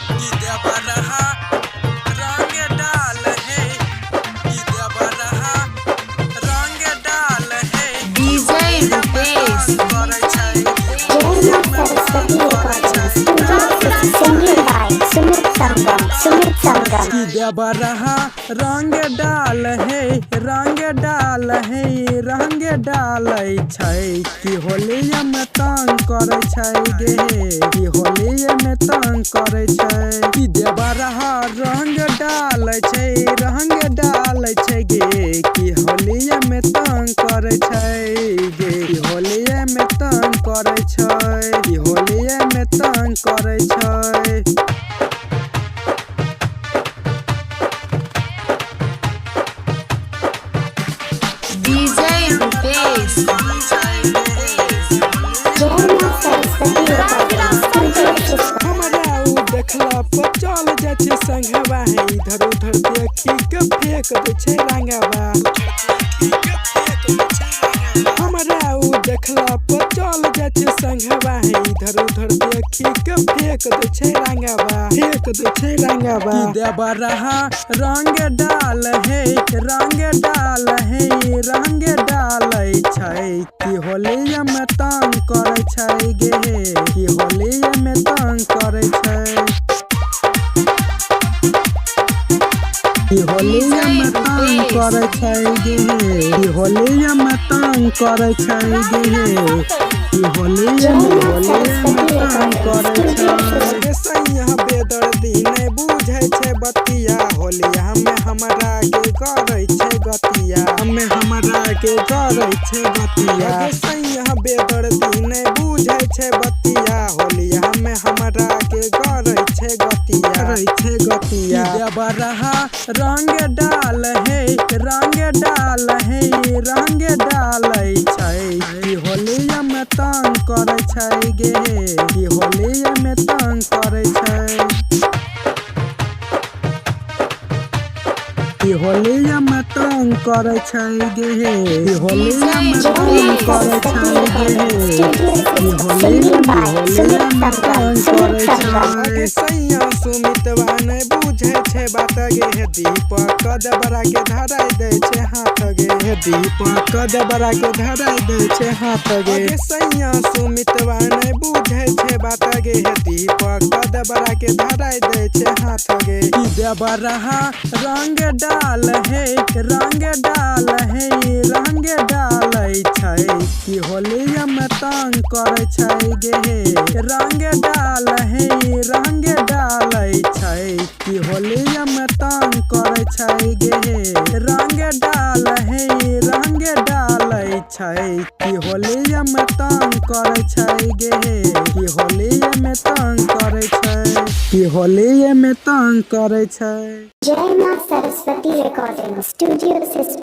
कि देवरहा रंग डाल है, कि देवरहा रंग डाल है। DJ Rupesh. करे छै कि देवरहा रंग डाल है, रंग डाल है, रंग डालै छै। कि होलिया में तंग करे छै गे, कि होलिया में तंग करे छै। कि देवरहा रंग डालै छै, रंग डालै छै गे। कि होलिया में तंग करे छै गे, कि होलिया में तंग करे छै, कि होलिया में तंग करे छै। DJ Rupesh. हमरा उ देखला पर चल जाइ छै संगवा है, इधर उधर देखी के फेंक दे छै रंगवा। हमरा उ देखला पर चल जाइ छै संगवा है, इधर उधर देखी के फेंक दे छै रंगवा, फेंक दे छै रंगवा। कि देवरहा रंग डाल है, रंग डाल है, रंग डालै छै। कि होलिया में तंग करे छै गे, कि होलिया में तंग करे छै। कि होलिया में तंग करे छै गे, कि होलिया में तंग करे छै गे। कि होलिया में तंग करे छै। सैया बेदर्दी नहीं बुझे छै बतिया, होलिया में हमरा के करे छै गतिया, हमें हमरा के करे छै गतिया। सैया बेदर्दी नहीं बुझे छै बतिया, होलिया में हमरा के करे छै गतिया, करे छै गतिया। देवरहा रंग डाल है, रंग डाल है, रंग डालै छै। कि होलिया में तंग करे छै गे, कि होलिया में तंग करे छै। कि होलिया में तंग करे छै गे, कि होलिया में तंग करे छै गे। कि होलिया में तंग करे छै। सैया सुमितवा नहीं बुझे छै बात गे, दीपक देवरा के धराई दे छै हाथ गे, दीपक देवरा के धराई दे छै हाथ गे। सैया सुमितवा नहीं बुझे छै बात गे, दीपक देवरा के धराई दे छै हाथ गे। कि देवरहा रंग डाल है, रंग डाल है, रंग डालै छै। कि होलिया में तंग करे छै गे, रंग डाल है, रंग डालै छै। कि होलिया में तंग करे छै गे, रंग डाल है, रंग डालै छै। कि होलिया में तंग करे छै गे, कि होलिया में तंग करे छै, कि होलिया में तंग करे छै। जय मां सरस्वती रिकॉर्डिंग स्टूडियो से